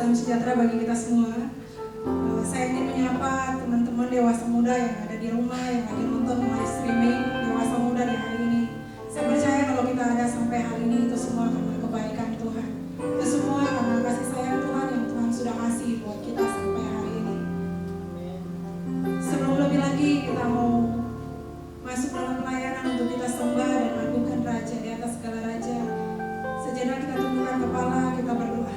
salam sejahtera bagi kita semua. Saya ingin menyapa teman-teman dewasa muda yang ada di rumah, yang lagi nonton live streaming dewasa muda di hari ini. Saya percaya kalau kita ada sampai hari ini itu semua karena kebaikan Tuhan. Itu semua karena kasih sayang Tuhan yang Tuhan sudah kasih buat kita sampai hari ini. Sebelum lebih lagi kita mau masuk dalam pelayanan untuk kita sembah dan agungkan Raja di atas segala raja. Sejenak kita tundukkan kepala, kita berdoa.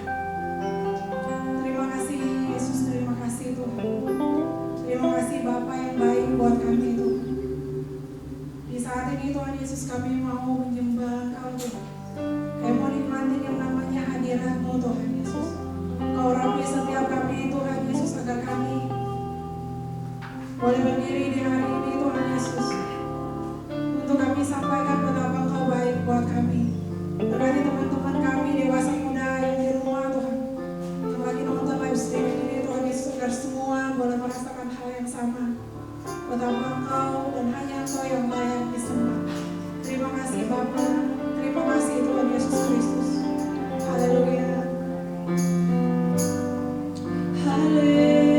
Terima kasih Yesus, terima kasih Tuhan. Terima kasih Bapa yang baik buat kami Tuhan. Di saat ini Tuhan Yesus kami mau menyembah Engkau Tuhan. Kami mau nikmatin yang namanya hadirat-Mu Tuhan Yesus. Kau rapi setiap kami Tuhan Yesus agar kami boleh berdiri di hari ini Tuhan Yesus. Untuk kami sampaikan betapa Engkau baik buat kami. Berkati teman-teman kami dewasa muda yang di rumah Tuhan, yang lagi nonton live streaming ini Tuhan Yesus, agar semua boleh merasakan hal yang sama. Betapa Engkau dan hanya Engkau yang layak disembah. Terima kasih Bapa, terima kasih Tuhan Yesus Kristus. Haleluya. Haleluya.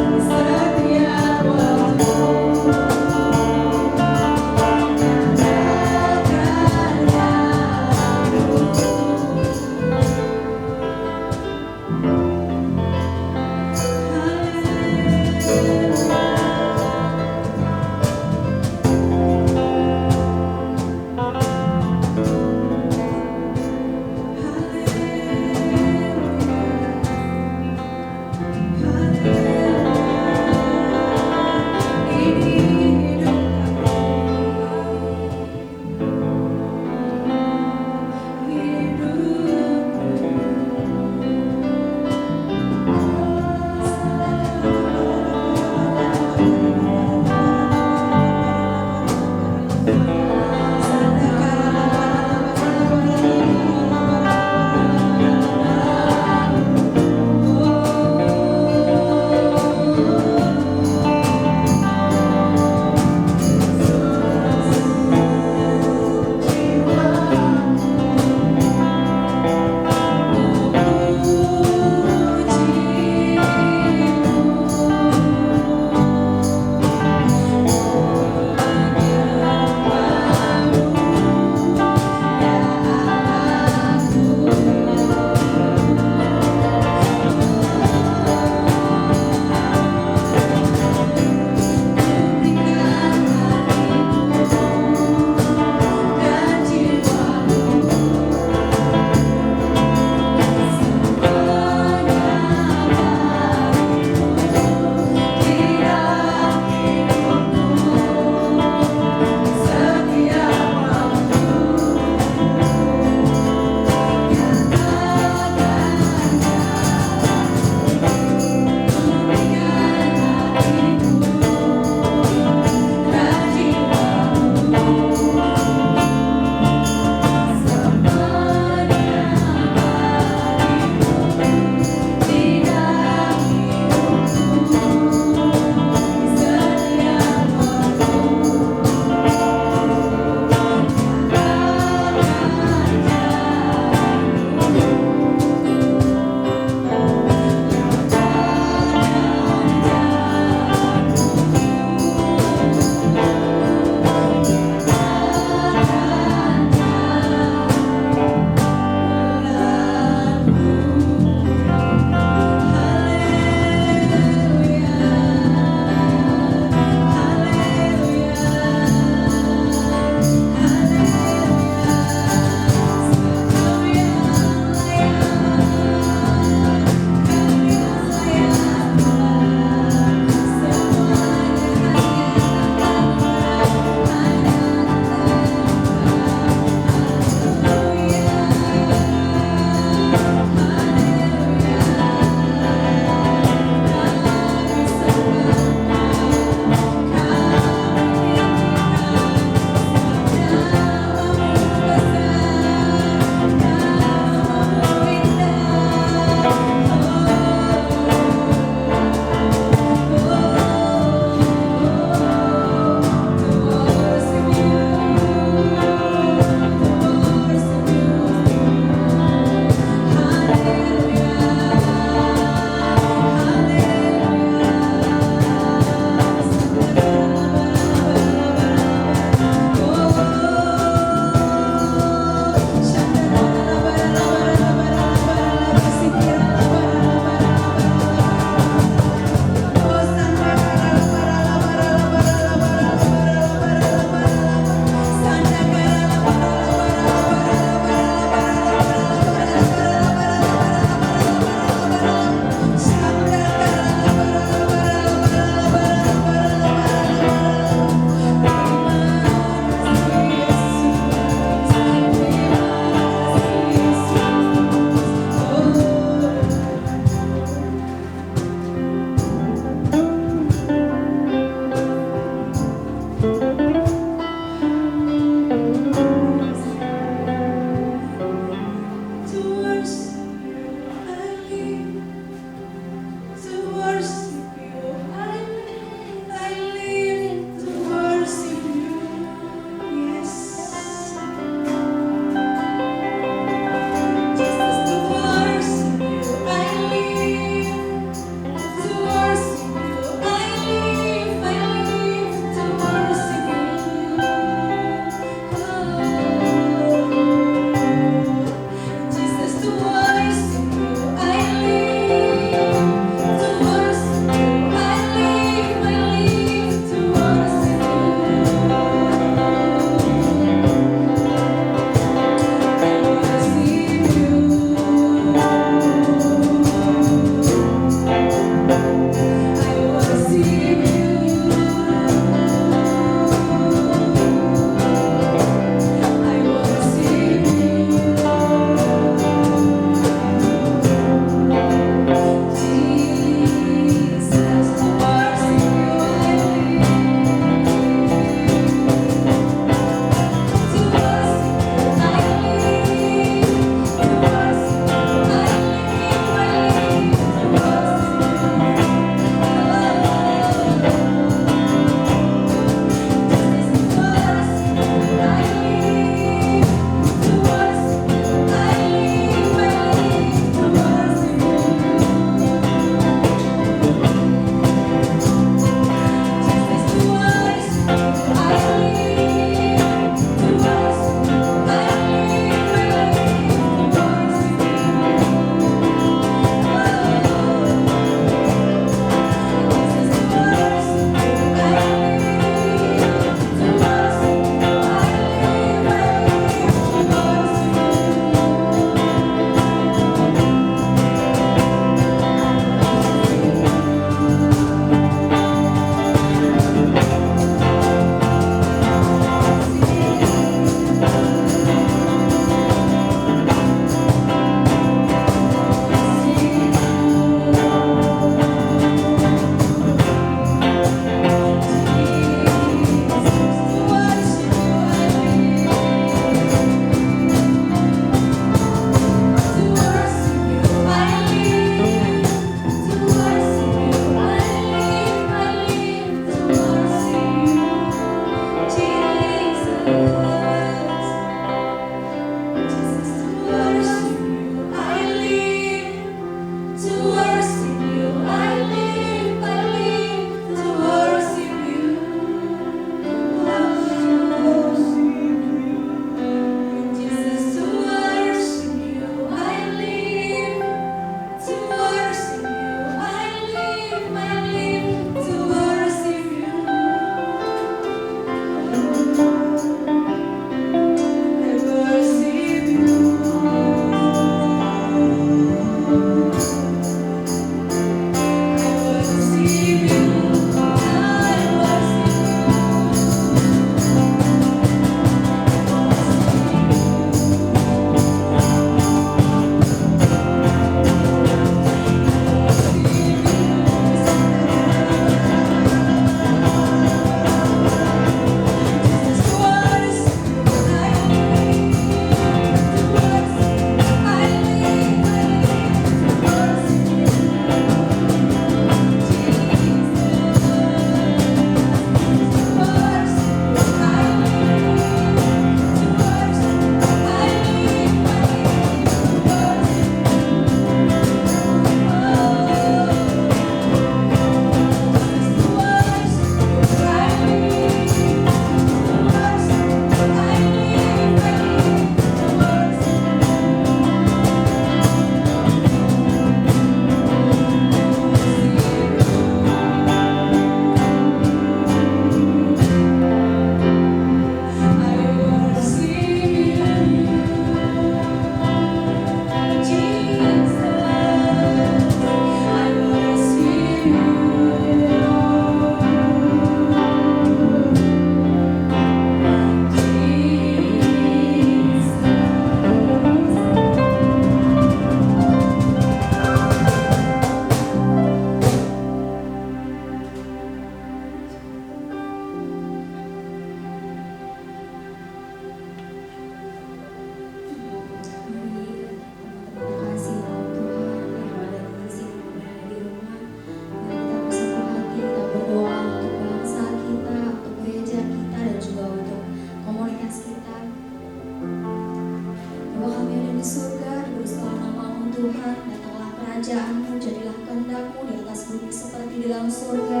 di surga, dikuduskanlah nama-Mu Tuhan, datanglah kerajaan-Mu, jadilah kehendak-Mu di atas bumi seperti di dalam surga.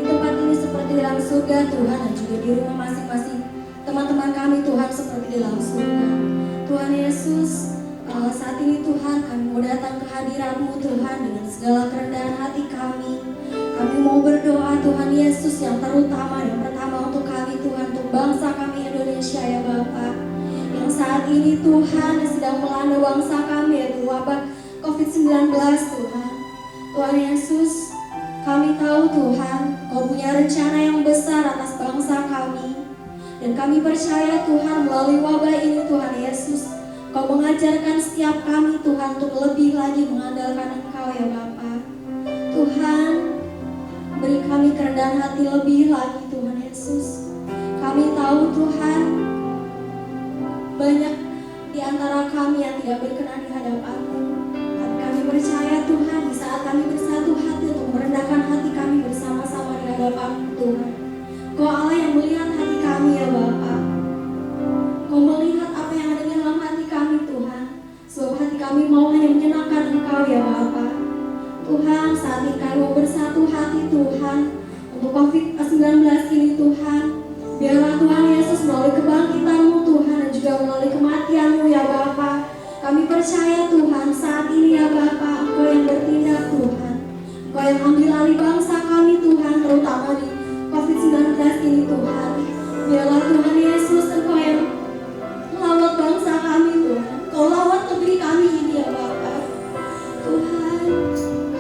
Di tempat ini seperti di dalam surga Tuhan, dan juga di rumah masing-masing teman-teman kami Tuhan seperti di dalam surga. Tuhan Yesus, saat ini Tuhan kami mau datang ke hadirat-Mu Tuhan dengan segala kerendahan hati kami. Kami mau berdoa Tuhan Yesus yang terutama dan pertama untuk kami Tuhan, untuk bangsa kami Indonesia ya Bapa, yang saat ini Tuhan sedang melanda bangsa kami yaitu wabah COVID-19 Tuhan. Tuhan Yesus, kami tahu Tuhan Kau punya rencana yang besar atas bangsa kami, dan kami percaya Tuhan melalui wabah ini Tuhan Yesus, Kau mengajarkan setiap kami Tuhan untuk lebih lagi mengandalkan Engkau ya Bapa. Tuhan, beri kami kerendahan hati lebih lagi Tuhan Yesus. Kami tahu Tuhan, banyak di antara kami yang tidak berkenan di hadapan-Mu. Tapi kami percaya Tuhan, di saat kami bersatu hati untuk merendahkan hati kami bersama-sama di hadapan-Mu Tuhan, Kau Allah yang melihat hati kami ya Bapa. Kau melihat apa yang ada di dalam hati kami Tuhan, sebab hati kami mau hanya menyenangkan Engkau ya Bapa. Tuhan, saat ini kami mau bersatu hati Tuhan untuk COVID-19 ini Tuhan. Biarlah Tuhan Yesus melalui kebangkitan-Mu Tuhan dan juga melalui kematian-Mu ya Bapa, kami percaya Tuhan saat ini ya Bapa, Engkau yang bertindak Tuhan. Engkau yang ambil alih bangsa kami Tuhan, terutama di COVID-19 ini Tuhan. Biarlah Tuhan Yesus, Engkau yang melawat bangsa kami Tuhan. Engkau lawat negeri kami ini ya Bapa. Tuhan,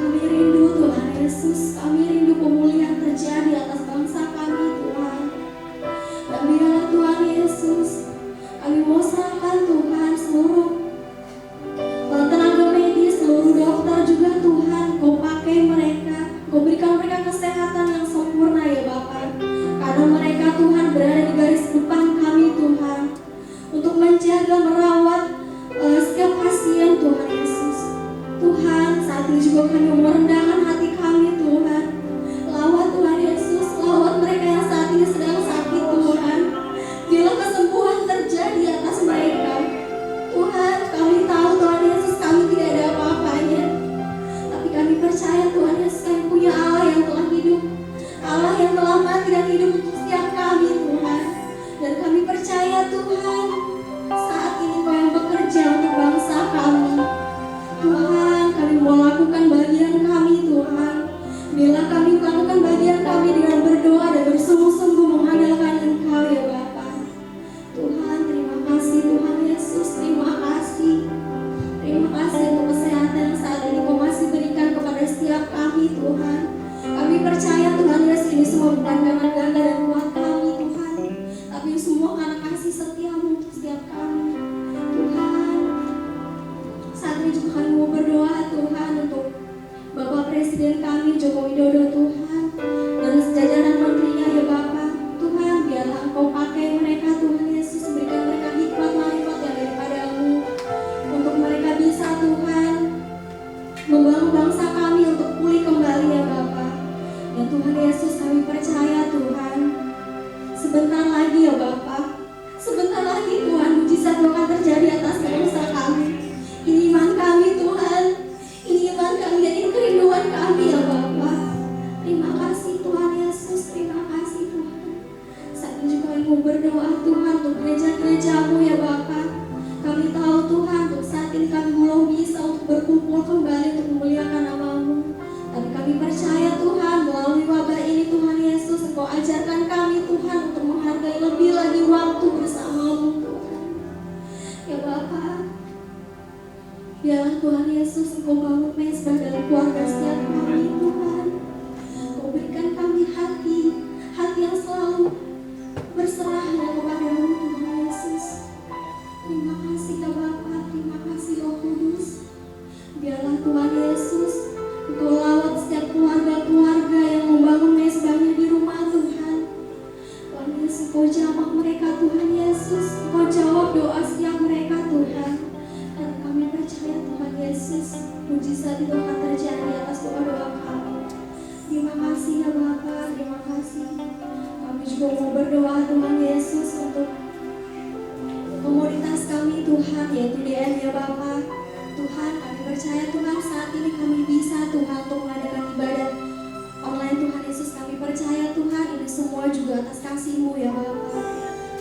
kami rindu Tuhan Yesus, kami rindu pemulihan terjadi atas bangsa kami Tuhan. Dan biarlah Tuhan Yesus, kami mau serahkan Tuhan seluruh tenaga medis, seluruh dokter juga Tuhan, Kau pakai mereka, Kau berikan mereka kesehatan yang sempurna ya Bapa. Karena mereka Tuhan berada di garis depan kami Tuhan, untuk menjaga, merawat setiap pasien Tuhan Yesus. Tuhan, saat ini juga kami merendahkan hati kami Tuhan. Lawat Tuhan Yesus, lawat mereka yang saat ini sedang sakit Tuhan. Biarlah kesembuhan terjadi atas mereka. Tuhan, kami tahu Tuhan Yesus kami tidak ada apa-apanya, tapi kami percaya Tuhan Yesus kami punya Allah yang telah hidup, Allah yang telah mati dan hidup untuk setiap kami Tuhan. Dan kami percaya Tuhan, saat ini Kau yang bekerja untuk bangsa kami. Tuhan, kami mau lakukan bagian kami Tuhan. Bila kami melakukan bagian kami dengan berdoa dan bersungguh-sungguh mengandalkan Engkau ya Bapa. Tuhan, terima kasih Tuhan Yesus, terima kasih. Terima kasih untuk kesehatan yang saat ini Kau masih berikan kepada setiap kami Tuhan. Kami percaya Tuhan Yesus, ini semua bukan karena ganda dan kuat kami Tuhan, tapi semua karena kasih setia-Mu untuk setiap kami. Tuhan, saat ini juga kami mau berdoa Tuhan untuk Bapak Presiden kami Joko Widodo Tuhan, dan sejajaran menterinya ya Bapa. Tuhan, biarlah Engkau pakai mereka Tuhan Yesus, berikan mereka hikmat marifat yang daripada-Mu, untuk mereka bisa Tuhan membangun bangsa kami untuk pulih kembali ya Bapa. Dan Tuhan Yesus, kami percaya Tuhan, sebentar lagi ya Bapa, sebentar lagi Tuhan mujizat akan terjadi atas bangsa kami. Ini iman kami Tuhan, ini iman kami dan ini kerinduan kami ya Bapa. Terima kasih Tuhan Yesus, terima kasih Tuhan. Saat ini juga kami mau berdoa Tuhan untuk gereja-gereja-Mu ya Bapa. Kami tahu Tuhan, untuk saat ini kami belum bisa untuk berkumpul kembali untuk memuliakan nama-Mu, tapi kami percaya Tuhan, melalui wabah ini Tuhan Yesus, Engkau ajarkan kami Tuhan untuk menghargai lebih lagi waktu bersama-Mu Tuhan ya Bapa. Biarlah Tuhan Yesus, Engkau bangun mesbah dalam keluarga setiap kami Tuhan. Engkau berikan kami hati yang selalu berserah kepada-Mu Tuhan Yesus. Terima kasih ya Bapa, terima kasih Roh Kudus. Biarlah Tuhan Yesus, Engkau lawat setiap keluarga-keluarga yang membangun mesbahnya di rumah Tuhan. Tuhan Yesus, Engkau jamah mereka Tuhan Yesus, Engkau jawab doa setiap mereka Tuhan. Dan kami percaya Tuhan Yesus, mujizat itu akan terjadi atas doa-doa kami. Terima kasih ya Bapa, terima kasih. Kami juga mau berdoa Tuhan Yesus untuk komoditas kami Tuhan, yaitu DM ya Bapa. Tuhan, kami percaya Tuhan saat ini kami bisa Tuhan untuk mengadakan ibadah online Tuhan Yesus. Kami percaya Tuhan ini semua juga atas kasih-Mu ya Bapa.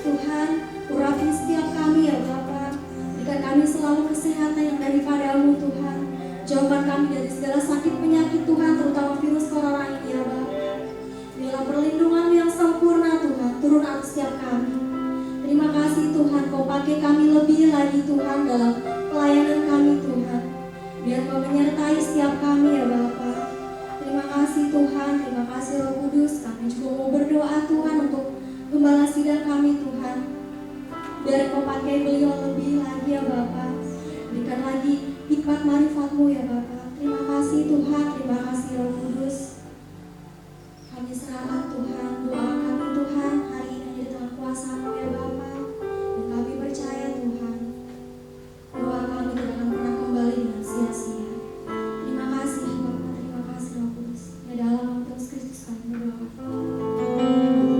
Tuhan, urapi setiap kami ya Bapa. Berikan kami selalu kesehatan yang daripada-Mu Tuhan. Jauhkan kami dari segala sakit penyakit Tuhan, terutama virus corona ini ya Bapa. Biarlah perlindungan yang sempurna Tuhan turun atas setiap kami. Terima kasih Tuhan, Kau pakai kami lebih lagi Tuhan dalam pelayanan kami Tuhan. Biar Kau menyertai setiap kami ya Bapa. Terima kasih Tuhan, terima kasih Roh Kudus. Kami juga mau berdoa Tuhan untuk gembala sidang kami Tuhan. Biar Kau pakai beliau lebih lagi ya Bapa. Berikan lagi hikmat marifat-Mu ya Bapa. Terima kasih Tuhan, terima kasih Roh Kudus. Kami serahkan Tuhan, doa kami Tuhan hari ini di tangan kuasa-Mu ya Bapa. Dan kami percaya Tuhan, doa kami tidak akan pernah kembali dengan sia-sia. Terima kasih Bapa, terima kasih Roh Kudus. Ya dalam nama Yesus Kristus kami berdoa.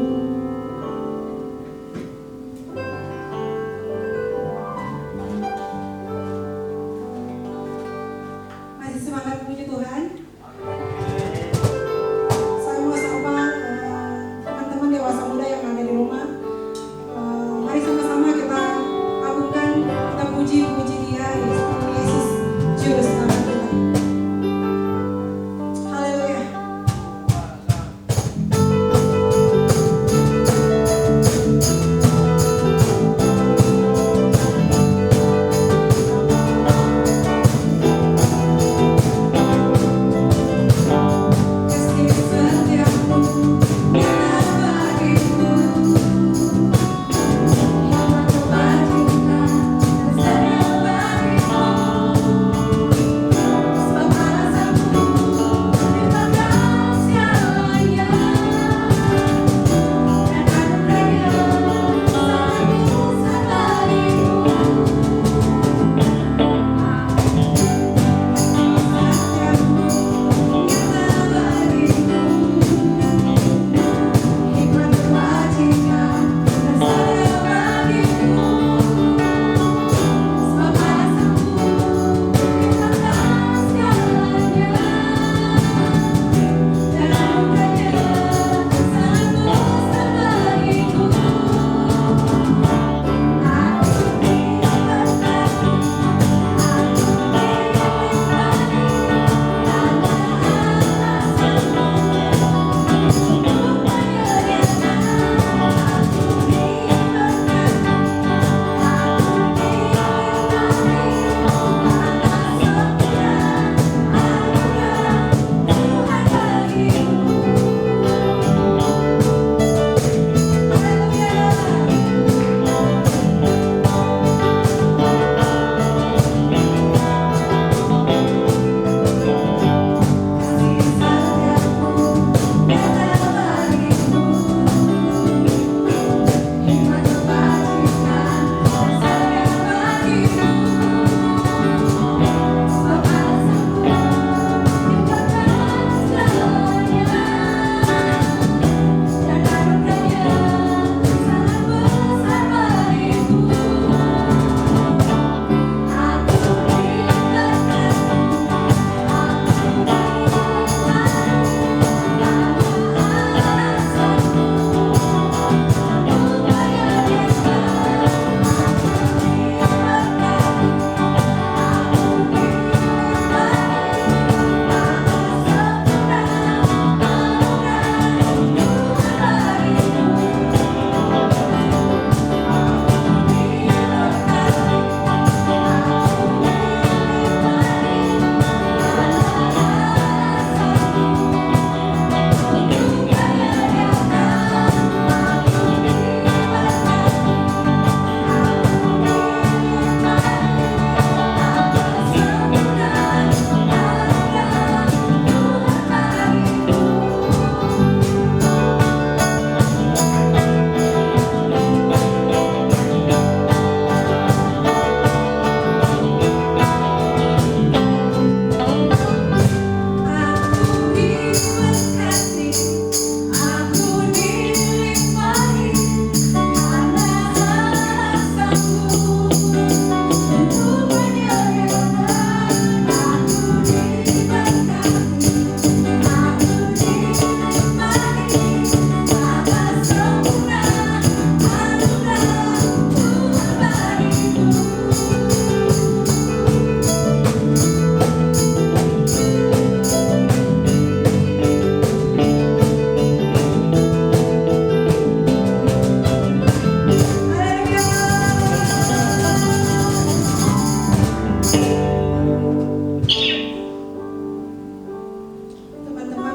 Teman-teman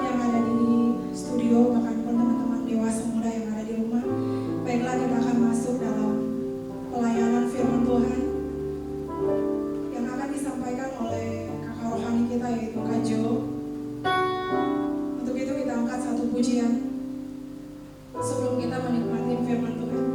yang ada di studio, bahkan pun teman-teman dewasa muda yang ada di rumah, baiklah kita akan masuk dalam pelayanan firman Tuhan yang akan disampaikan oleh kakak rohani kita yaitu Kak Jo. Untuk itu kita angkat satu pujian sebelum kita menikmati firman Tuhan.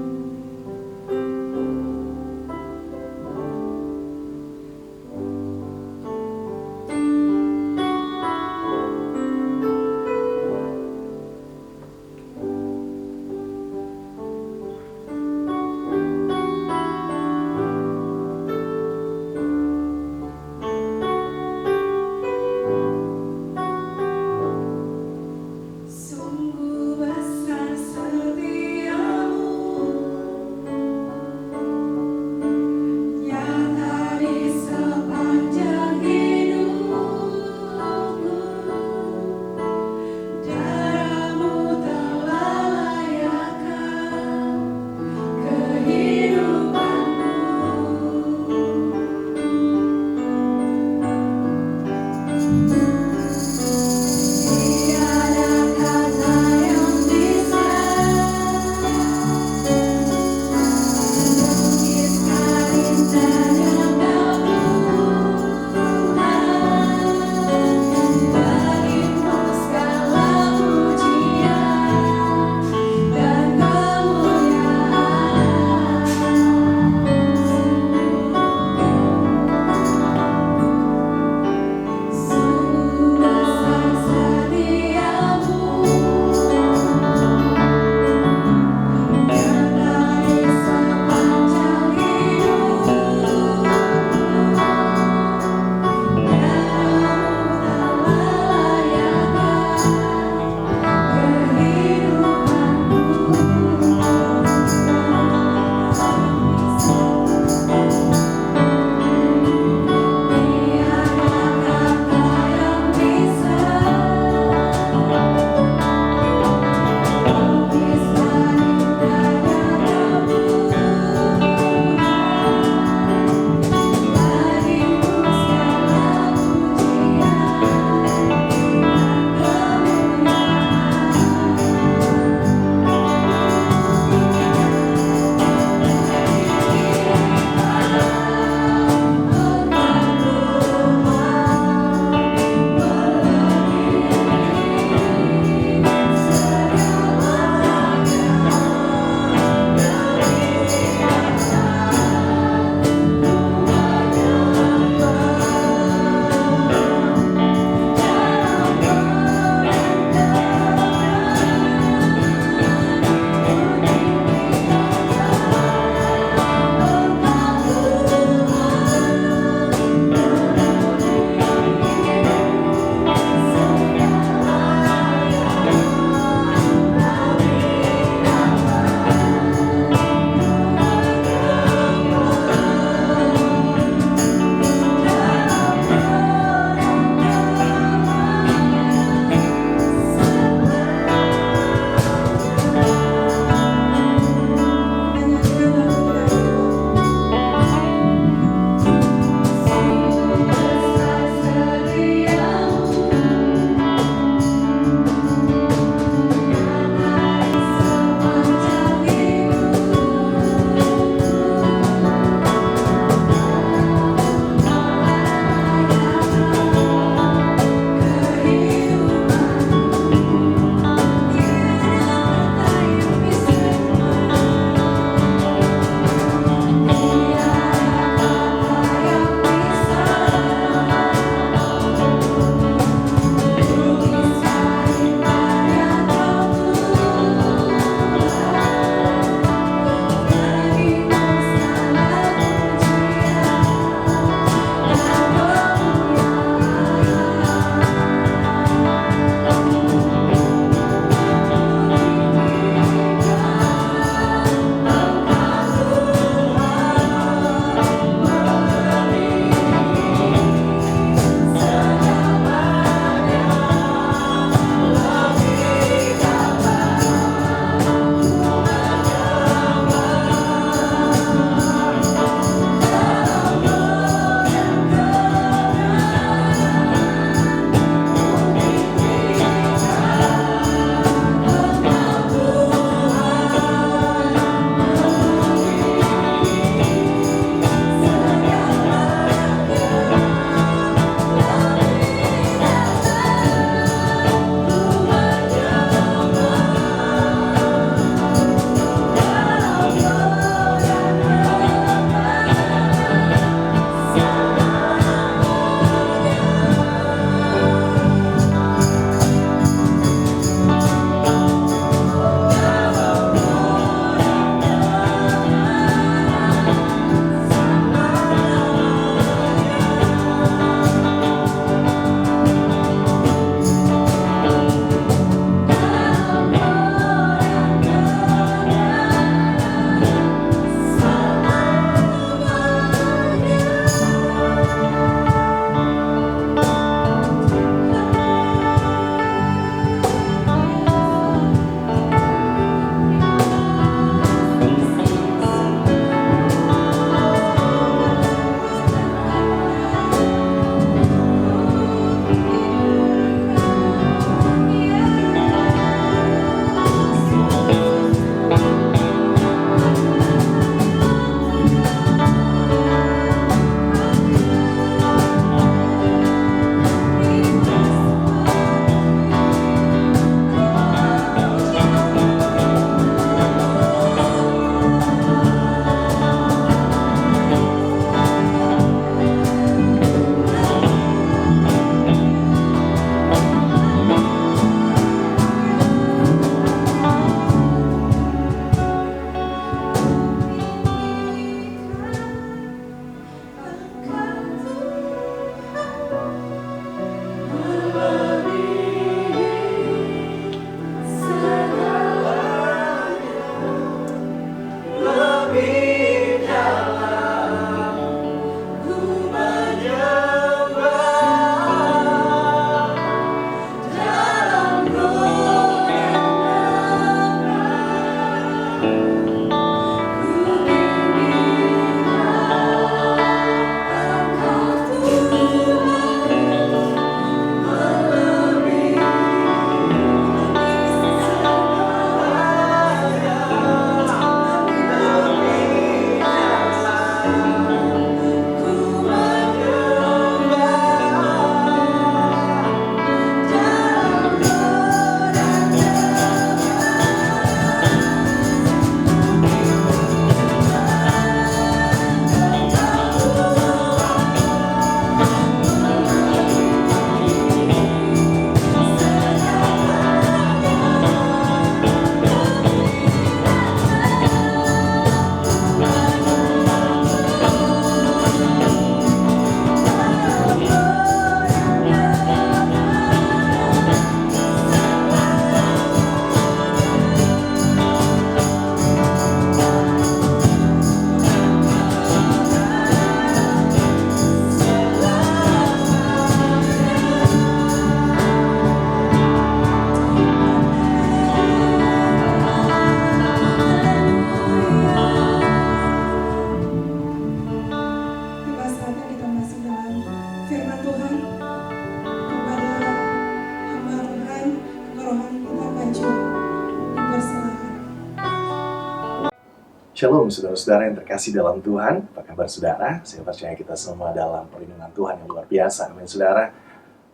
Shalom saudara-saudara yang terkasih dalam Tuhan. Apa kabar saudara? Saya percaya kita semua dalam perlindungan Tuhan yang luar biasa. Amin saudara.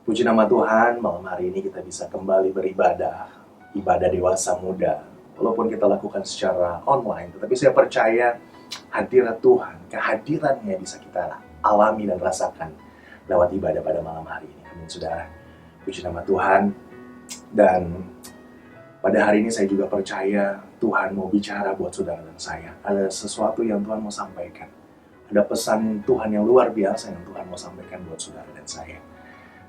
Puji nama Tuhan, malam hari ini kita bisa kembali beribadah. Ibadah dewasa muda. Walaupun kita lakukan secara online, tetapi saya percaya hadirat Tuhan, kehadirannya bisa kita alami dan rasakan lewat ibadah pada malam hari ini. Amin saudara. Puji nama Tuhan. Dan pada hari ini saya juga percaya Tuhan mau bicara buat saudara dan saya. Ada sesuatu yang Tuhan mau sampaikan. Ada pesan Tuhan yang luar biasa yang Tuhan mau sampaikan buat saudara dan saya.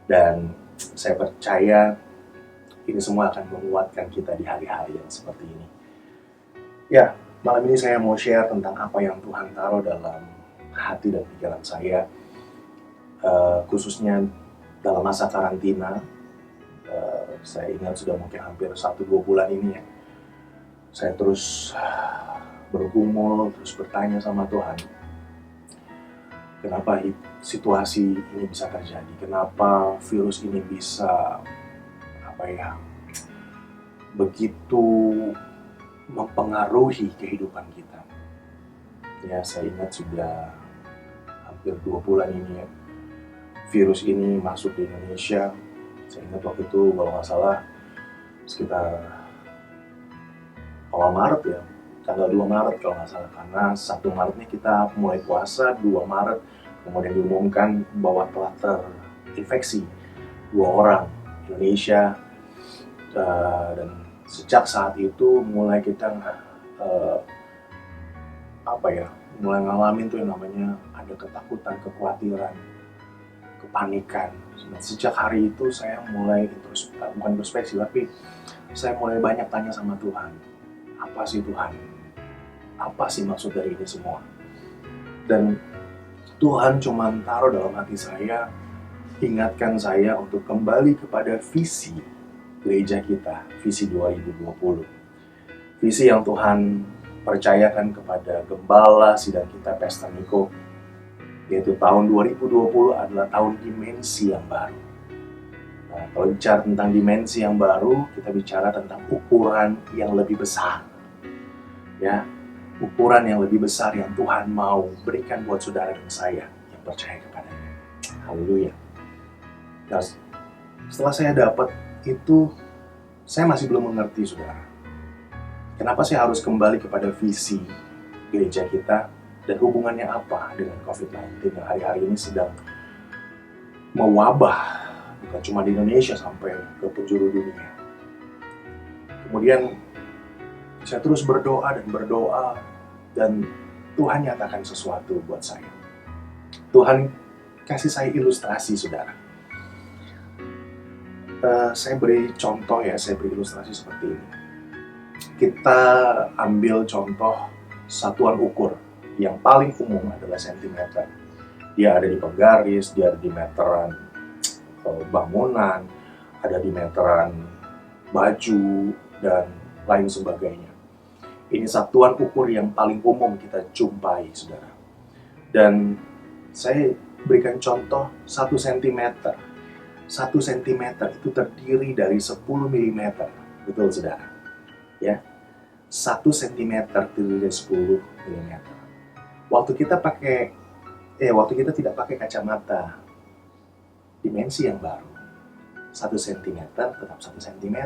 Dan saya percaya ini semua akan menguatkan kita di hari-hari yang seperti ini. Ya, malam ini saya mau share tentang apa yang Tuhan taruh dalam hati dan pikiran saya. Khususnya dalam masa karantina. Saya ingat sudah mungkin hampir 1-2 bulan ini ya. Saya terus bergumul, terus bertanya sama Tuhan. Kenapa situasi ini bisa terjadi? Kenapa virus ini bisa begitu mempengaruhi kehidupan kita? Ya, saya ingat sudah hampir 2 bulan ini ya. Virus ini masuk di Indonesia. Saya ingat waktu itu kalau nggak salah sekitar awal Maret ya, tanggal 2 Maret kalau nggak salah, karena 1 Maret ini kita mulai puasa, 2 Maret kemudian diumumkan bahwa telah terinfeksi 2 orang Indonesia, dan sejak saat itu mulai kita mulai ngalamin tuh yang namanya ada ketakutan, kekhawatiran, kepanikan. Sejak hari itu saya mulai bukan introspeksi, tapi saya mulai banyak tanya sama Tuhan. Apa sih Tuhan? Apa sih maksud dari ini semua? Dan Tuhan cuma taruh dalam hati saya, ingatkan saya untuk kembali kepada visi gereja kita, visi 2020. Visi yang Tuhan percayakan kepada gembala sidang kita Pesta Niko, yaitu tahun 2020 adalah tahun dimensi yang baru. Nah, kalau bicara tentang dimensi yang baru, kita bicara tentang ukuran yang lebih besar. Ya, ukuran yang lebih besar yang Tuhan mau berikan buat saudara dan saya yang percaya kepadanya. Haleluya. Nah, setelah saya dapat itu, saya masih belum mengerti saudara. Kenapa saya harus kembali kepada visi gereja kita? Dan hubungannya apa dengan COVID-19 yang hari-hari ini sedang mewabah, bukan cuma di Indonesia sampai ke penjuru dunia. Kemudian saya terus berdoa dan Tuhan nyatakan sesuatu buat saya. Tuhan kasih saya ilustrasi saudara. Saya beri contoh ya, saya beri ilustrasi seperti ini. Kita ambil contoh satuan ukur. Yang paling umum adalah sentimeter. Dia ada di penggaris, dia ada di meteran bangunan, ada di meteran baju, dan lain sebagainya. Ini satuan ukur yang paling umum kita jumpai, saudara. Dan saya berikan contoh 1 cm. 1 cm itu terdiri dari 10 mm. Betul, saudara? Ya, 1 cm terdiri dari 10 mm. Waktu kita tidak pakai kacamata dimensi yang baru, 1 cm tetap 1 cm.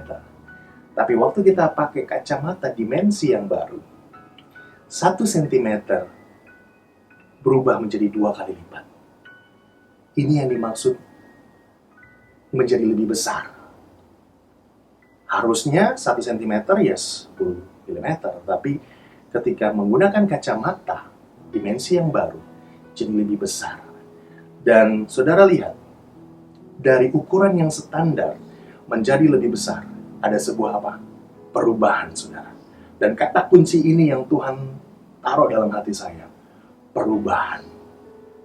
Tapi waktu kita pakai kacamata dimensi yang baru, 1 cm berubah menjadi 2 kali lipat. Ini yang dimaksud menjadi lebih besar. Harusnya 1 cm ya 10 mm, tapi ketika menggunakan kacamata dimensi yang baru jadi lebih besar. Dan saudara lihat, dari ukuran yang standar menjadi lebih besar, ada sebuah perubahan saudara. Dan kata kunci ini yang Tuhan taruh dalam hati saya, perubahan.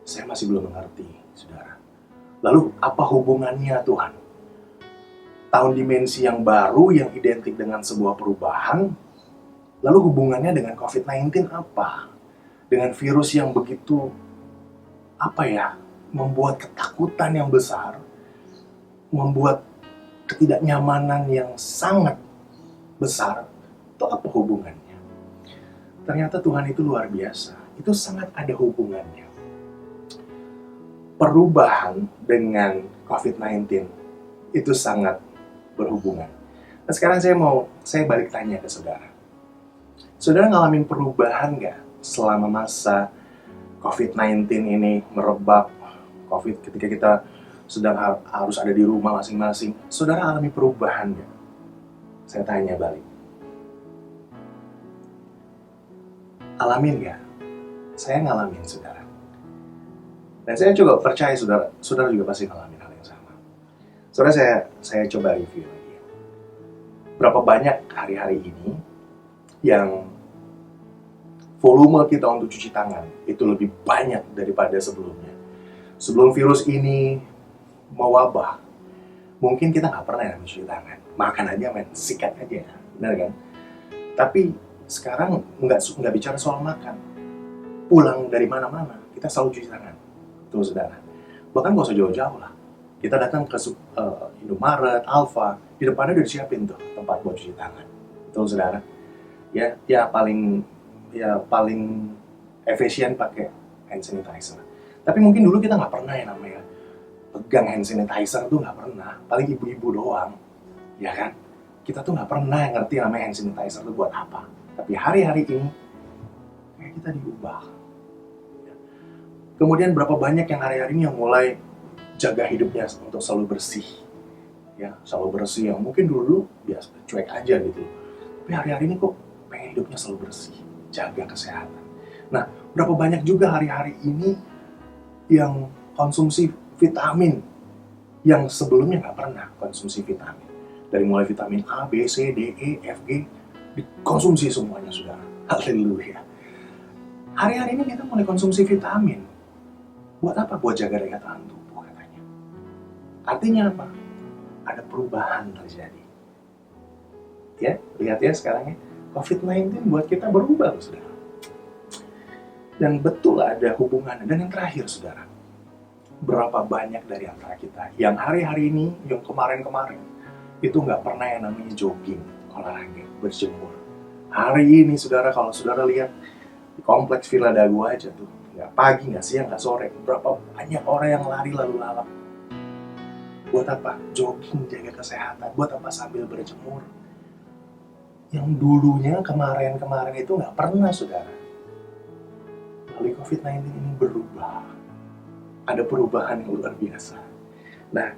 Saya masih belum mengerti saudara. Lalu apa hubungannya Tuhan? Tahun dimensi yang baru yang identik dengan sebuah perubahan, lalu hubungannya dengan COVID-19 apa? Dengan virus yang begitu membuat ketakutan yang besar, membuat ketidaknyamanan yang sangat besar, itu apa hubungannya? Ternyata Tuhan itu luar biasa. Itu sangat ada hubungannya. Perubahan dengan COVID-19 itu sangat berhubungan. Nah sekarang saya balik tanya ke saudara. Saudara ngalamin perubahan nggak selama masa COVID-19 ini merebak, COVID ketika kita sedang harus ada di rumah masing-masing, saudara alami perubahan nggak? Saya tanya balik. Alamin nggak? Saya ngalamin, saudara. Dan saya juga percaya saudara juga pasti ngalamin hal yang sama. Saudara, saya coba review lagi. Berapa banyak hari-hari ini yang volume kita untuk cuci tangan itu lebih banyak daripada sebelumnya. Sebelum virus ini mewabah, mungkin kita nggak pernah yang cuci tangan. Makan aja men, sikat aja, benar kan? Tapi sekarang nggak bicara soal makan. Pulang dari mana-mana, kita selalu cuci tangan. Tuh saudara. Bahkan nggak usah jauh-jauh lah. Kita datang ke Indomaret, Alfa, di depannya udah disiapin tuh tempat buat cuci tangan. Tuh saudara. Ya paling efisien pakai hand sanitizer. Tapi mungkin dulu kita nggak pernah yang namanya pegang hand sanitizer tuh nggak pernah. Paling ibu-ibu doang, ya kan? Kita tuh nggak pernah ngerti namanya hand sanitizer itu buat apa. Tapi hari-hari ini kayak kita diubah. Kemudian berapa banyak yang hari-hari ini yang mulai jaga hidupnya untuk selalu bersih, ya selalu bersih yang mungkin dulu biasa cuek aja gitu. Tapi hari-hari ini kok pengen hidupnya selalu bersih, jaga kesehatan. Nah, berapa banyak juga hari-hari ini yang konsumsi vitamin yang sebelumnya nggak pernah konsumsi vitamin. Dari mulai vitamin A, B, C, D, E, F, G, dikonsumsi semuanya, saudara. Haleluya. Hari-hari ini kita mulai konsumsi vitamin. Buat apa? Buat jaga daya tahan tubuh katanya. Artinya apa? Ada perubahan terjadi. Ya, lihat ya sekarang ya. COVID-19 buat kita berubah, saudara. Dan betul ada hubungannya. Dan yang terakhir, saudara. Berapa banyak dari antara kita yang hari-hari ini, yang kemarin-kemarin, itu nggak pernah yang namanya jogging, olahraga, berjemur. Hari ini, saudara, kalau saudara lihat di kompleks Villa Dago aja tuh, nggak pagi, nggak siang, nggak sore, berapa banyak orang yang lari lalu lalang. Buat apa? Jogging, jaga kesehatan. Buat apa? Sambil berjemur. Yang dulunya kemarin-kemarin itu nggak pernah, saudara. Melalui COVID-19 ini berubah. Ada perubahan yang luar biasa. Nah,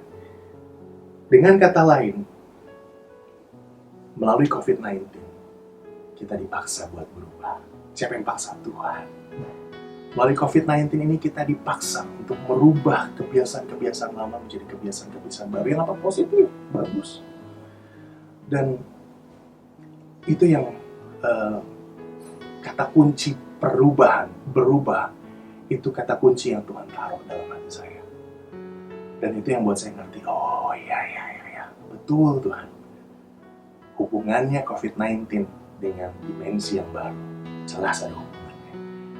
dengan kata lain, melalui COVID-19, kita dipaksa buat berubah. Siapa yang paksa? Tuhan. Melalui COVID-19 ini kita dipaksa untuk merubah kebiasaan-kebiasaan lama menjadi kebiasaan-kebiasaan baru yang apa positif, bagus. Dan itu yang kata kunci perubahan, berubah, itu kata kunci yang Tuhan taruh dalam hati saya. Dan itu yang buat saya ngerti, oh iya, betul Tuhan. Hubungannya COVID-19 dengan dimensi yang baru, jelas ada hubungannya.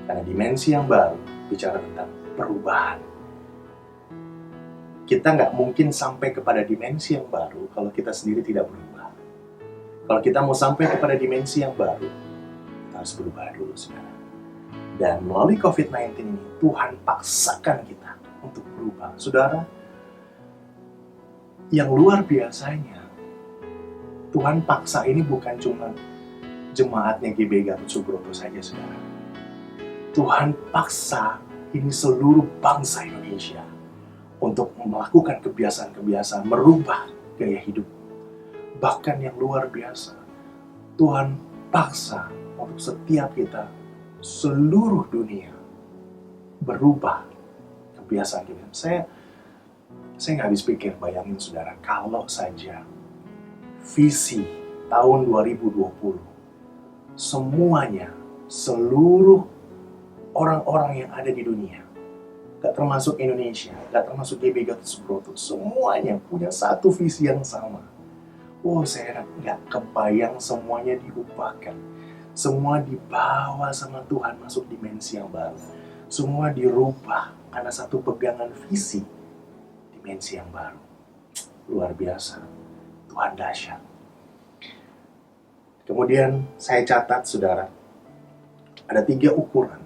Karena dimensi yang baru bicara tentang perubahan. Kita nggak mungkin sampai kepada dimensi yang baru kalau kita sendiri tidak berubah. Kalau kita mau sampai kepada dimensi yang baru, kita harus berubah dulu, saudara. Dan melalui COVID-19 ini, Tuhan paksakan kita untuk berubah. Saudara, yang luar biasanya, Tuhan paksa ini bukan cuma jemaatnya GBI Gatot Subroto saja, saudara. Tuhan paksa ini seluruh bangsa Indonesia untuk melakukan kebiasaan-kebiasaan, merubah gaya hidup. Bahkan yang luar biasa, Tuhan paksa untuk setiap kita, seluruh dunia, berubah kebiasaan-kebiasaan. Saya nggak habis pikir, bayangin saudara, kalau saja visi tahun 2020, semuanya, seluruh orang-orang yang ada di dunia, gak termasuk Indonesia, gak termasuk GBI Gatot Subroto, semuanya punya satu visi yang sama. Oh, saya gak kebayang semuanya diubahkan. Semua dibawa sama Tuhan masuk dimensi yang baru. Semua dirubah karena satu pegangan visi dimensi yang baru. Luar biasa. Tuhan dahsyat. Kemudian saya catat, saudara, ada 3 ukuran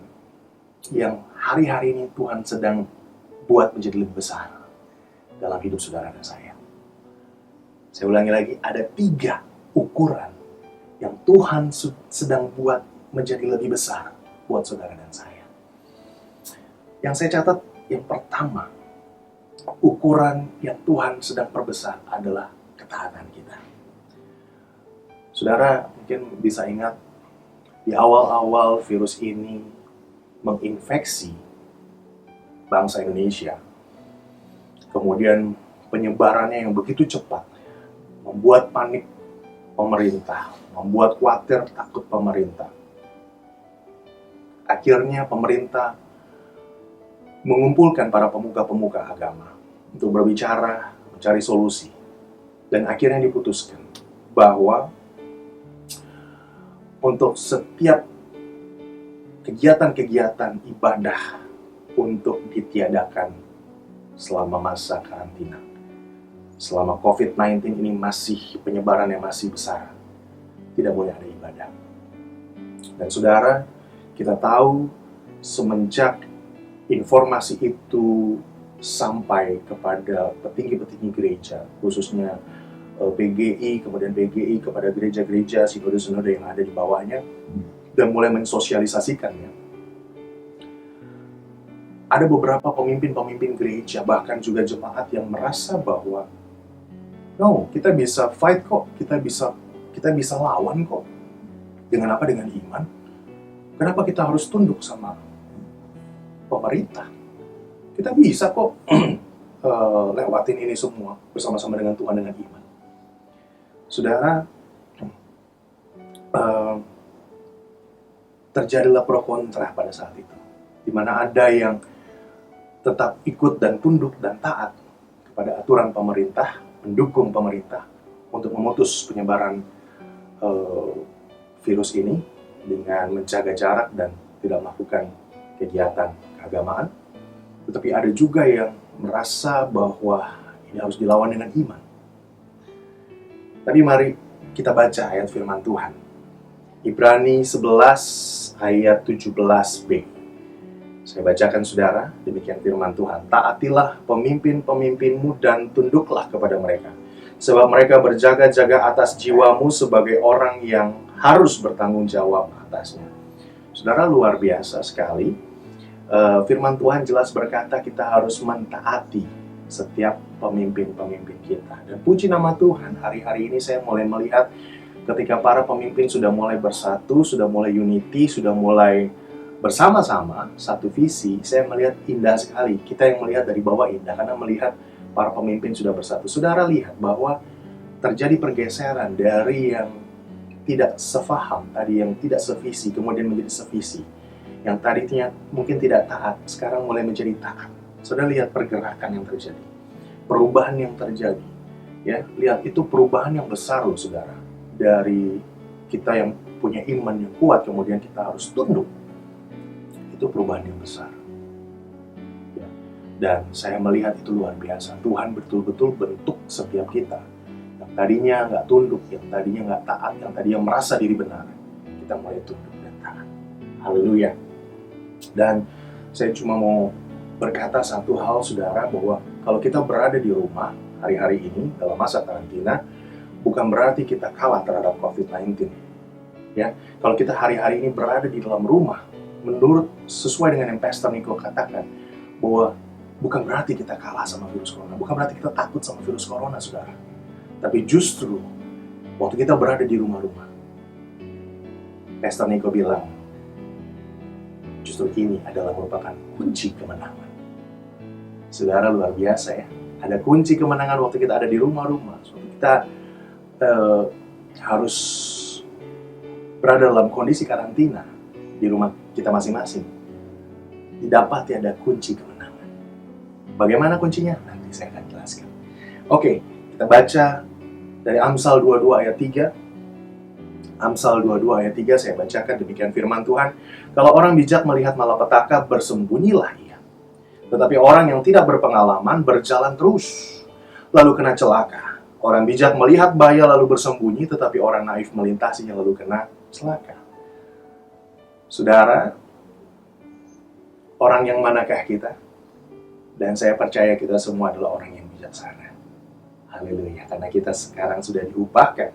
yang hari-hari ini Tuhan sedang buat menjadi lebih besar dalam hidup saudara dan saya. Saya ulangi lagi, ada 3 ukuran yang Tuhan sedang buat menjadi lebih besar buat saudara dan saya. Yang saya catat, yang pertama, ukuran yang Tuhan sedang perbesar adalah ketaatan kita. Saudara mungkin bisa ingat, di awal-awal virus ini menginfeksi bangsa Indonesia, kemudian penyebarannya yang begitu cepat, membuat panik pemerintah, membuat khawatir takut pemerintah. Akhirnya pemerintah mengumpulkan para pemuka-pemuka agama untuk berbicara, mencari solusi. Dan akhirnya diputuskan bahwa untuk setiap kegiatan-kegiatan ibadah untuk ditiadakan selama masa karantina. Selama COVID-19 ini masih penyebarannya masih besar, tidak boleh ada ibadah. Dan saudara, kita tahu semenjak informasi itu sampai kepada petinggi-petinggi gereja, khususnya PGI, kemudian PGI kepada gereja-gereja, sinode-sinode yang ada di bawahnya, dan mulai mensosialisasikannya. Ada beberapa pemimpin-pemimpin gereja, bahkan juga jemaat yang merasa bahwa kita bisa fight kok, kita bisa lawan kok. Dengan apa? Dengan iman. Kenapa kita harus tunduk sama pemerintah? Kita bisa kok lewatin ini semua bersama-sama dengan Tuhan dengan iman. Saudara, terjadilah pro kontra pada saat itu, di mana ada yang tetap ikut dan tunduk dan taat kepada aturan pemerintah, mendukung pemerintah untuk memutus penyebaran virus ini dengan menjaga jarak dan tidak melakukan kegiatan keagamaan. Tetapi ada juga yang merasa bahwa ini harus dilawan dengan iman. Tadi mari kita baca ayat firman Tuhan. Ibrani 11 ayat 17b. Saya bacakan saudara, demikian firman Tuhan. Taatilah pemimpin-pemimpinmu dan tunduklah kepada mereka. Sebab mereka berjaga-jaga atas jiwamu sebagai orang yang harus bertanggung jawab atasnya. Saudara, luar biasa sekali. Firman Tuhan jelas berkata kita harus mentaati setiap pemimpin-pemimpin kita. Dan puji nama Tuhan, hari-hari ini saya mulai melihat ketika para pemimpin sudah mulai bersatu, sudah mulai unity, sudah mulai bersama-sama satu visi, saya melihat indah sekali. Kita yang melihat dari bawah indah karena melihat para pemimpin sudah bersatu. Saudara lihat bahwa terjadi pergeseran dari yang tidak sefaham, tadi yang tidak sevisi, kemudian menjadi sevisi. Yang tadinya mungkin tidak taat, sekarang mulai menjadi taat. Saudara lihat pergerakan yang terjadi, perubahan yang terjadi. Ya, lihat itu perubahan yang besar loh saudara. Dari kita yang punya iman yang kuat, kemudian kita harus tunduk. Itu perubahan yang besar. Ya. Dan saya melihat itu luar biasa. Tuhan betul-betul bentuk setiap kita. Yang tadinya nggak tunduk, yang tadinya nggak taat, yang tadinya merasa diri benar. Kita mulai tunduk dan taat. Haleluya. Dan saya cuma mau berkata satu hal saudara, bahwa kalau kita berada di rumah hari-hari ini dalam masa karantina, bukan berarti kita kalah terhadap COVID-19. Ya, kalau kita hari-hari ini berada di dalam rumah, menurut sesuai dengan yang Pastor Nico katakan, bahwa bukan berarti kita kalah sama virus corona, bukan berarti kita takut sama virus corona, saudara. Tapi justru waktu kita berada di rumah-rumah, Pastor Nico bilang, justru ini adalah merupakan kunci kemenangan. Saudara, luar biasa ya. Ada kunci kemenangan waktu kita ada di rumah-rumah. Waktu kita harus berada dalam kondisi karantina di rumah kita masing-masing. Didapati ada kunci kemenangan. Bagaimana kuncinya? Nanti saya akan jelaskan. Oke, kita baca dari Amsal 22 ayat 3. Amsal 22 ayat 3 saya bacakan, demikian firman Tuhan. Kalau orang bijak melihat malapetaka, bersembunyilah ia. Tetapi orang yang tidak berpengalaman berjalan terus, lalu kena celaka. Orang bijak melihat bahaya lalu bersembunyi, tetapi orang naif melintasinya lalu kena celaka. Saudara, orang yang manakah kita? Dan saya percaya kita semua adalah orang yang bijaksana. Haleluya, karena kita sekarang sudah diubahkan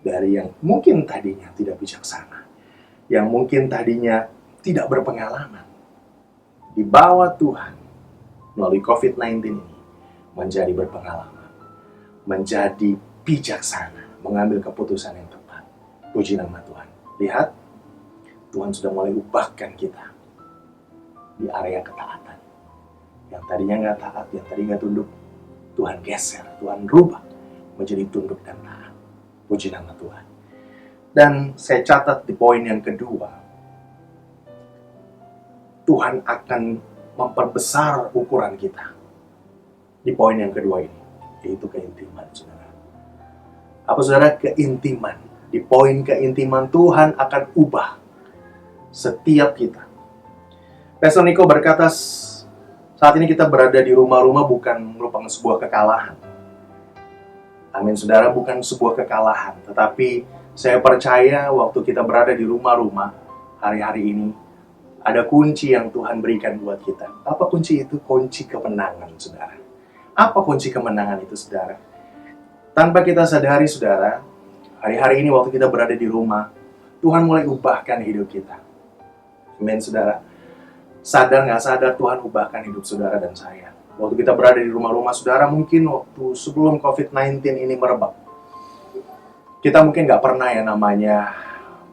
dari yang mungkin tadinya tidak bijaksana, yang mungkin tadinya tidak berpengalaman, dibawa Tuhan melalui COVID-19 ini menjadi berpengalaman, menjadi bijaksana, mengambil keputusan yang tepat. Puji nama Tuhan. Lihat, Tuhan sudah mulai ubahkan kita di area ketaatan. Yang tadinya nggak taat, yang tadi nggak tunduk, Tuhan geser, Tuhan rubah menjadi tunduk dan taat. Puji nama Tuhan. Dan saya catat di poin yang kedua, Tuhan akan memperbesar ukuran kita. Di poin yang kedua ini, yaitu keintiman, saudara. Apa saudara? Keintiman. Di poin keintiman, Tuhan akan ubah setiap kita. Pastor Niko berkata, saat ini kita berada di rumah-rumah bukan merupakan sebuah kekalahan. Amin, saudara, bukan sebuah kekalahan. Tetapi saya percaya waktu kita berada di rumah-rumah hari-hari ini, ada kunci yang Tuhan berikan buat kita. Apa kunci itu? Kunci kemenangan, saudara. Apa kunci kemenangan itu, saudara? Tanpa kita sadari, saudara, hari-hari ini waktu kita berada di rumah, Tuhan mulai ubahkan hidup kita. Amin, saudara. Sadar nggak sadar, Tuhan ubahkan hidup saudara dan saya. Waktu kita berada di rumah-rumah saudara, mungkin waktu sebelum COVID-19 ini merebak, kita mungkin nggak pernah ya namanya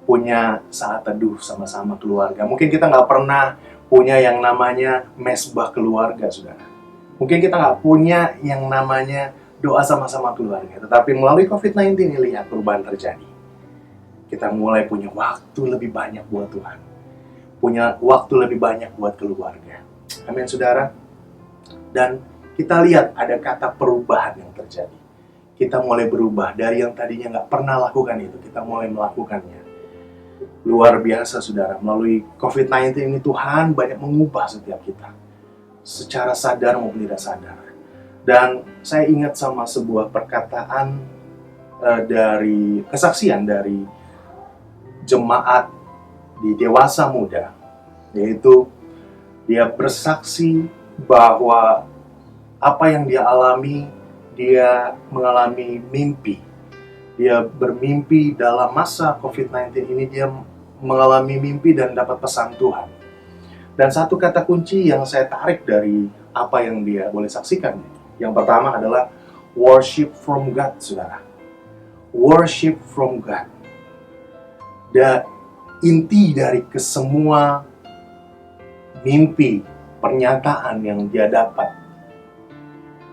punya saat teduh sama-sama keluarga. Mungkin kita nggak pernah punya yang namanya mesbah keluarga, saudara. Mungkin kita nggak punya yang namanya doa sama-sama keluarga. Tetapi melalui COVID-19 ini lihat perubahan terjadi. Kita mulai punya waktu lebih banyak buat Tuhan. Punya waktu lebih banyak buat keluarga. Amin, saudara. Dan kita lihat ada kata perubahan yang terjadi. Kita mulai berubah dari yang tadinya nggak pernah lakukan itu. Kita mulai melakukannya. Luar biasa, saudara. Melalui COVID-19 ini Tuhan banyak mengubah setiap kita. Secara sadar maupun tidak sadar. Dan saya ingat sama sebuah perkataan dari kesaksian dari jemaat di Dewasa Muda, yaitu dia bersaksi bahwa apa yang dia alami, dia mengalami mimpi. Dia bermimpi dalam masa COVID-19 ini, dia mengalami mimpi dan dapat pesan Tuhan. Dan satu kata kunci yang saya tarik dari apa yang dia boleh saksikan, yang pertama adalah worship from God, saudara. Worship from God. Dan inti dari kesemua mimpi, pernyataan yang dia dapat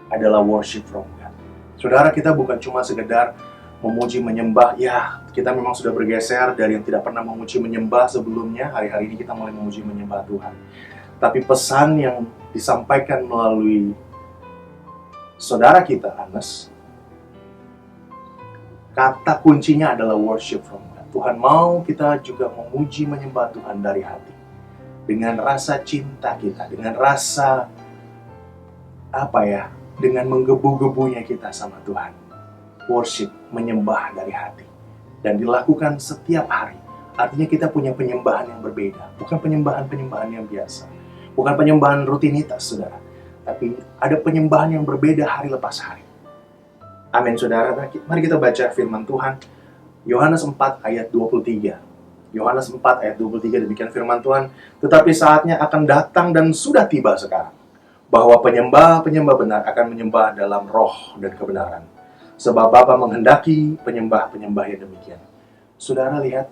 adalah worship from God. Saudara, kita bukan cuma sekedar memuji menyembah. Ya, kita memang sudah bergeser dari yang tidak pernah memuji menyembah sebelumnya. Hari-hari ini kita mulai memuji menyembah Tuhan. Tapi pesan yang disampaikan melalui saudara kita, Anes, kata kuncinya adalah worship from God. Tuhan mau kita juga memuji menyembah Tuhan dari hati. Dengan rasa cinta kita, dengan rasa dengan menggebu-gebunya kita sama Tuhan. Worship, menyembah dari hati. Dan dilakukan setiap hari. Artinya kita punya penyembahan yang berbeda. Bukan penyembahan-penyembahan yang biasa. Bukan penyembahan rutinitas, saudara. Tapi ada penyembahan yang berbeda hari lepas hari. Amin, saudara. Mari kita baca firman Tuhan. Yohanes 4 ayat 23. Yohanes 4 ayat 23, demikian firman Tuhan. Tetapi saatnya akan datang dan sudah tiba sekarang, bahwa penyembah-penyembah benar akan menyembah dalam roh dan kebenaran. Sebab Bapa menghendaki penyembah-penyembah yang demikian. Saudara lihat,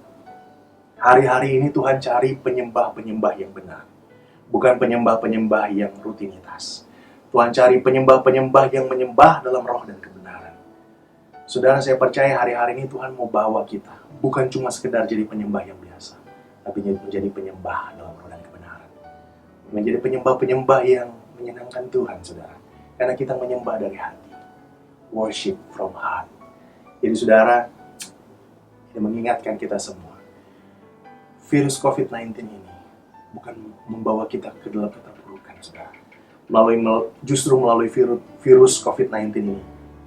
hari-hari ini Tuhan cari penyembah-penyembah yang benar. Bukan penyembah-penyembah yang rutinitas. Tuhan cari penyembah-penyembah yang menyembah dalam roh dan kebenaran. Saudara, saya percaya hari-hari ini Tuhan mau bawa kita. Bukan cuma sekedar jadi penyembah yang biasa. Tapi menjadi penyembah dalam roh dan kebenaran. Menjadi penyembah-penyembah yang menyenangkan Tuhan, saudara. Karena kita menyembah dari hati. Worship from heart. Jadi saudara, ini mengingatkan kita semua. Virus COVID-19 ini bukan membawa kita ke dalam keterpurukan, saudara. Justru melalui virus COVID-19 ini,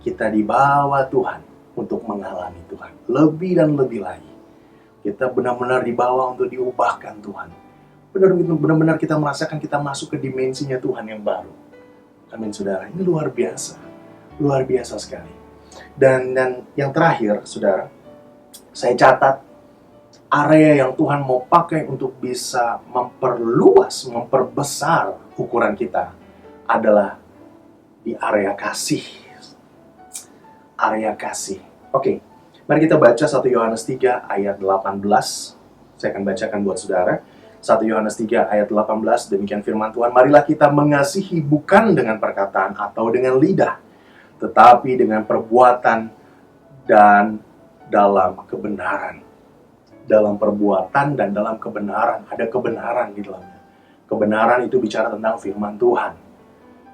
kita dibawa Tuhan untuk mengalami Tuhan. Lebih dan lebih lagi. Kita benar-benar dibawa untuk diubahkan Tuhan. Benar-benar kita merasakan kita masuk ke dimensinya Tuhan yang baru. Amin saudara, ini luar biasa. Luar biasa sekali. Dan yang terakhir saudara, saya catat area yang Tuhan mau pakai untuk bisa memperluas, memperbesar ukuran kita adalah di area kasih. Area kasih. Oke, mari kita baca 1 Yohanes 3 ayat 18. Saya akan bacakan buat saudara. 1 Yohanes 3 ayat 18, demikian firman Tuhan. Marilah kita mengasihi bukan dengan perkataan atau dengan lidah, tetapi dengan perbuatan dan dalam kebenaran. Dalam perbuatan dan dalam kebenaran. Ada kebenaran di dalamnya. Kebenaran itu bicara tentang firman Tuhan.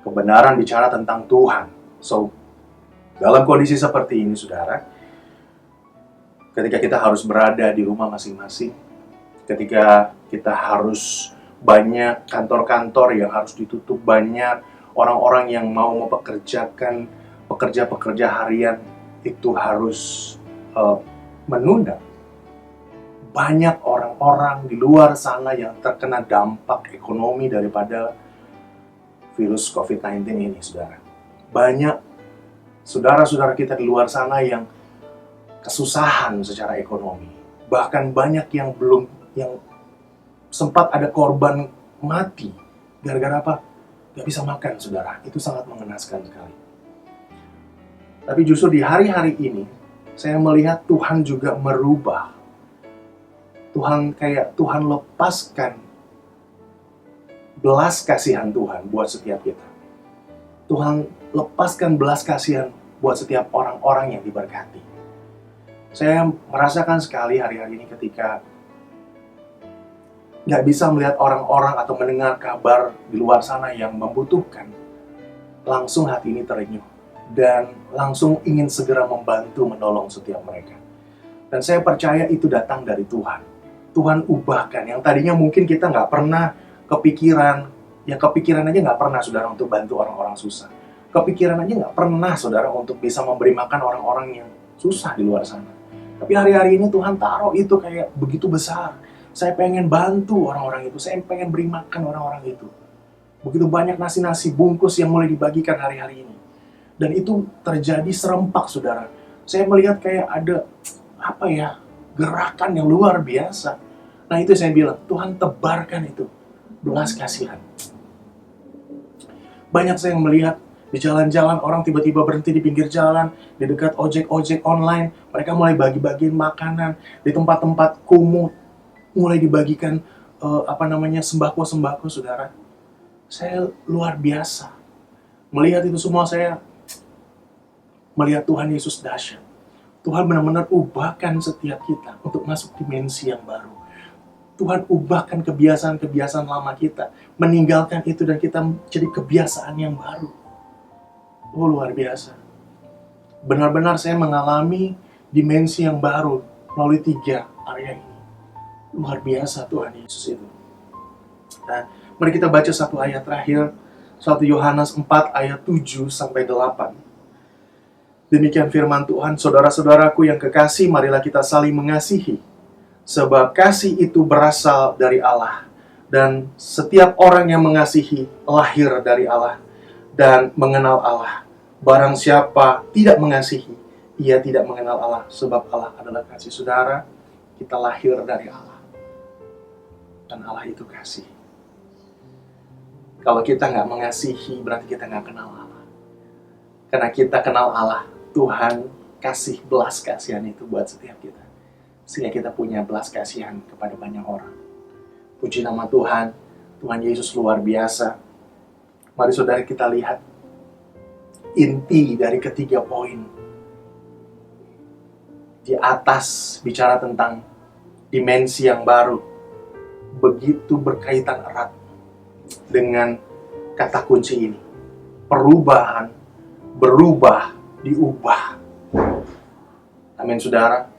Kebenaran bicara tentang Tuhan. So, dalam kondisi seperti ini, saudara, ketika kita harus berada di rumah masing-masing, ketika kita harus banyak kantor-kantor yang harus ditutup, banyak orang-orang yang mau mempekerjakan pekerja-pekerja harian itu harus menunda. Banyak orang-orang di luar sana yang terkena dampak ekonomi daripada virus COVID-19 ini, saudara. Banyak saudara-saudara kita di luar sana yang kesusahan secara ekonomi. Bahkan banyak yang sempat ada korban mati. Gara-gara apa? Gak bisa makan, saudara. Itu sangat mengenaskan sekali. Tapi justru di hari-hari ini, saya melihat Tuhan juga merubah. Tuhan lepaskan belas kasihan Tuhan buat setiap kita. Tuhan lepaskan belas kasihan buat setiap orang-orang yang diberkati. Saya merasakan sekali hari-hari ini ketika nggak bisa melihat orang-orang atau mendengar kabar di luar sana yang membutuhkan, langsung hati ini terenyuh dan langsung ingin segera membantu menolong setiap mereka. Dan saya percaya itu datang dari Tuhan. Tuhan ubahkan yang tadinya mungkin kita nggak pernah kepikiran aja nggak pernah saudara untuk bantu orang-orang susah. Kepikiran aja nggak pernah saudara untuk bisa memberi makan orang-orang yang susah di luar sana. Tapi hari-hari ini Tuhan taruh itu kayak begitu besar. Saya pengen bantu orang-orang itu. Saya pengen beri makan orang-orang itu. Begitu banyak nasi-nasi bungkus yang mulai dibagikan hari-hari ini. Dan itu terjadi serempak, saudara. Saya melihat kayak ada, gerakan yang luar biasa. Nah itu saya bilang, Tuhan tebarkan itu. Belas kasihan. Banyak saya melihat di jalan-jalan orang tiba-tiba berhenti di pinggir jalan, di dekat ojek-ojek online. Mereka mulai bagi-bagiin makanan. Di tempat-tempat kumuh mulai dibagikan sembako-sembako, saudara. Saya luar biasa melihat itu semua. Saya melihat Tuhan Yesus dahsyat. Tuhan benar-benar ubahkan setiap kita untuk masuk dimensi yang baru. Tuhan ubahkan kebiasaan-kebiasaan lama kita, meninggalkan itu dan kita jadi kebiasaan yang baru. Oh, luar biasa. Benar-benar saya mengalami dimensi yang baru melalui 3 area ini. Luar biasa Tuhan Yesus itu. Nah, mari kita baca satu ayat terakhir, 1 Yohanes 4 ayat 7-8. Demikian firman Tuhan, saudara-saudaraku yang kekasih, marilah kita saling mengasihi. Sebab kasih itu berasal dari Allah. Dan setiap orang yang mengasihi lahir dari Allah dan mengenal Allah. Barang siapa tidak mengasihi, ia tidak mengenal Allah. Sebab Allah adalah kasih. Saudara, kita lahir dari Allah. Dan Allah itu kasih. Kalau kita nggak mengasihi, berarti kita nggak kenal Allah. Karena kita kenal Allah, Tuhan kasih belas kasihan itu buat setiap kita. Sehingga kita punya belas kasihan kepada banyak orang. Puji nama Tuhan, Tuhan Yesus luar biasa. Mari saudara kita lihat inti dari ketiga poin. Di atas bicara tentang dimensi yang baru. Begitu berkaitan erat dengan kata kunci ini. Perubahan, berubah, diubah. Amin, saudara.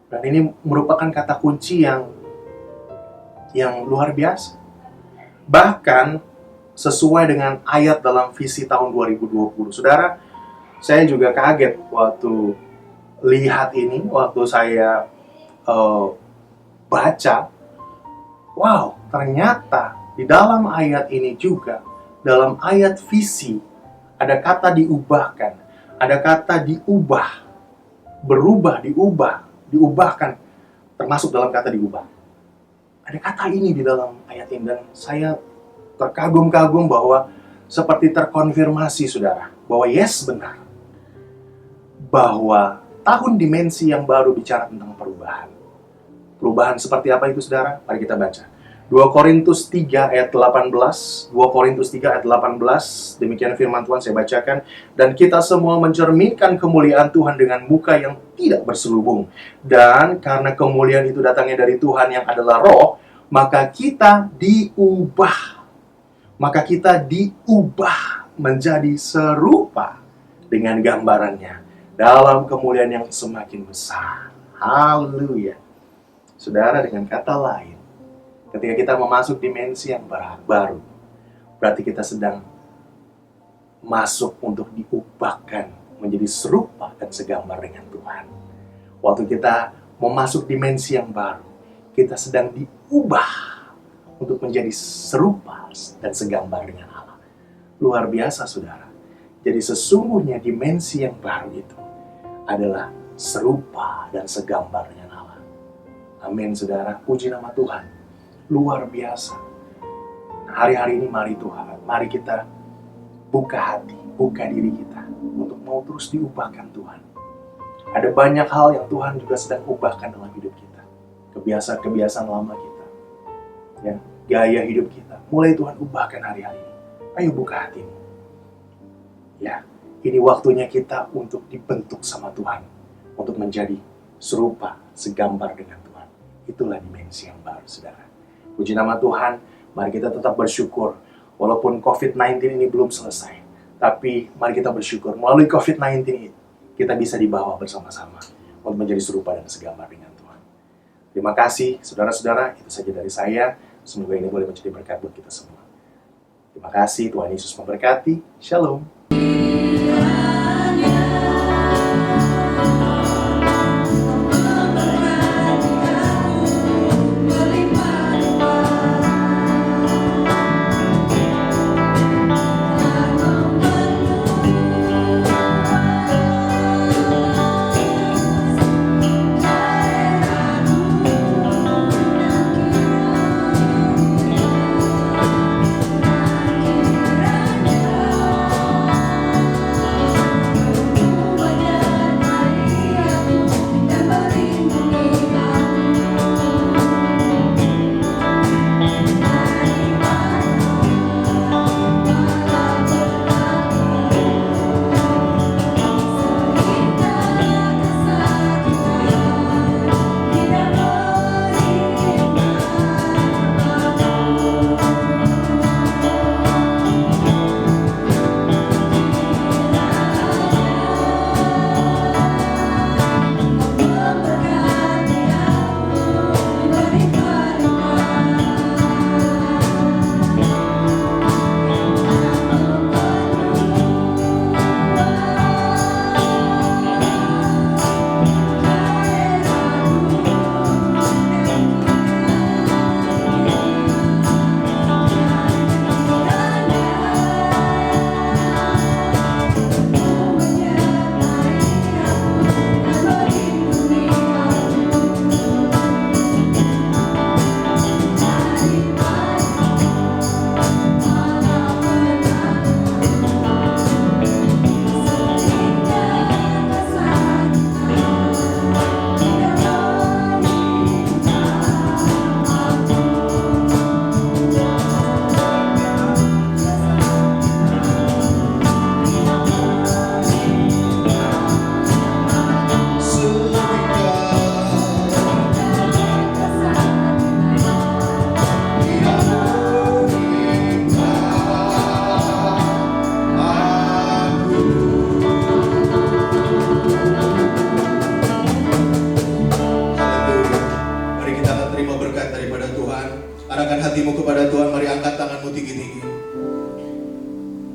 Dan ini merupakan kata kunci yang luar biasa. Bahkan sesuai dengan ayat dalam visi tahun 2020. Saudara, saya juga kaget waktu lihat ini, waktu saya baca, wow, ternyata di dalam ayat ini juga, dalam ayat visi, ada kata diubahkan, ada kata diubah, berubah, diubahkan, termasuk dalam kata diubah. Ada kata ini di dalam ayat ini, dan saya terkagum-kagum bahwa seperti terkonfirmasi, saudara, bahwa yes, benar, bahwa tahun dimensi yang baru bicara tentang perubahan. Perubahan seperti apa itu, saudara? Mari kita baca. 2 Korintus 3 ayat 18. 2 Korintus 3 ayat 18. Demikian firman Tuhan, saya bacakan. Dan kita semua mencerminkan kemuliaan Tuhan dengan muka yang tidak berselubung. Dan karena kemuliaan itu datangnya dari Tuhan yang adalah Roh, maka kita diubah. Maka kita diubah menjadi serupa dengan gambarannya dalam kemuliaan yang semakin besar. Haleluya. Saudara, dengan kata lain, ketika kita memasuk dimensi yang baru, berarti kita sedang masuk untuk diubahkan menjadi serupa dan segambar dengan Tuhan. Waktu kita memasuk dimensi yang baru, kita sedang diubah untuk menjadi serupa dan segambar dengan Allah. Luar biasa, saudara. Jadi sesungguhnya dimensi yang baru itu adalah serupa dan segambar dengan Allah. Amin, saudara. Puji nama Tuhan. Luar biasa. Nah, hari-hari ini mari Tuhan, mari kita buka hati, buka diri kita untuk mau terus diubahkan Tuhan. Ada banyak hal yang Tuhan juga sedang ubahkan dalam hidup kita. Kebiasaan-kebiasaan lama kita. Ya, gaya hidup kita. Mulai Tuhan ubahkan hari-hari ini. Ayo buka hatimu. Ya, ini waktunya kita untuk dibentuk sama Tuhan. Untuk menjadi serupa, segambar dengan Tuhan. Itulah dimensi yang baru, saudara. Puji nama Tuhan, mari kita tetap bersyukur. Walaupun COVID-19 ini belum selesai. Tapi mari kita bersyukur. Melalui COVID-19 ini, kita bisa dibawa bersama-sama. Untuk menjadi serupa dan segambar dengan Tuhan. Terima kasih, saudara-saudara. Itu saja dari saya. Semoga ini boleh menjadi berkat buat kita semua. Terima kasih, Tuhan Yesus memberkati. Shalom.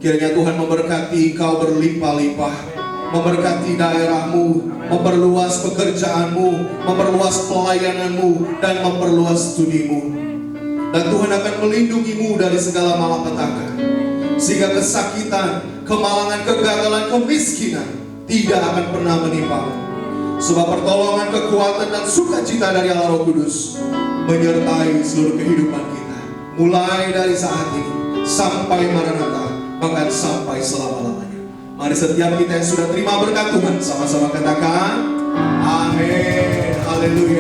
Kiranya Tuhan memberkati kau berlimpah-limpah. memberkati daerahmu, memperluas pekerjaanmu, memperluas pelayananmu, dan memperluas studimu. Dan Tuhan akan melindungimu dari segala malapetaka, sehingga kesakitan, kemalangan, kegagalan, kemiskinan tidak akan pernah menimpamu. Sebab pertolongan, kekuatan, dan sukacita dari Allah Roh Kudus menyertai seluruh kehidupan kita, mulai dari saat ini sampai Maranatha, bahkan sampai selama-lamanya. Mari setiap kita yang sudah terima berkat Tuhan sama-sama katakan amin, haleluya.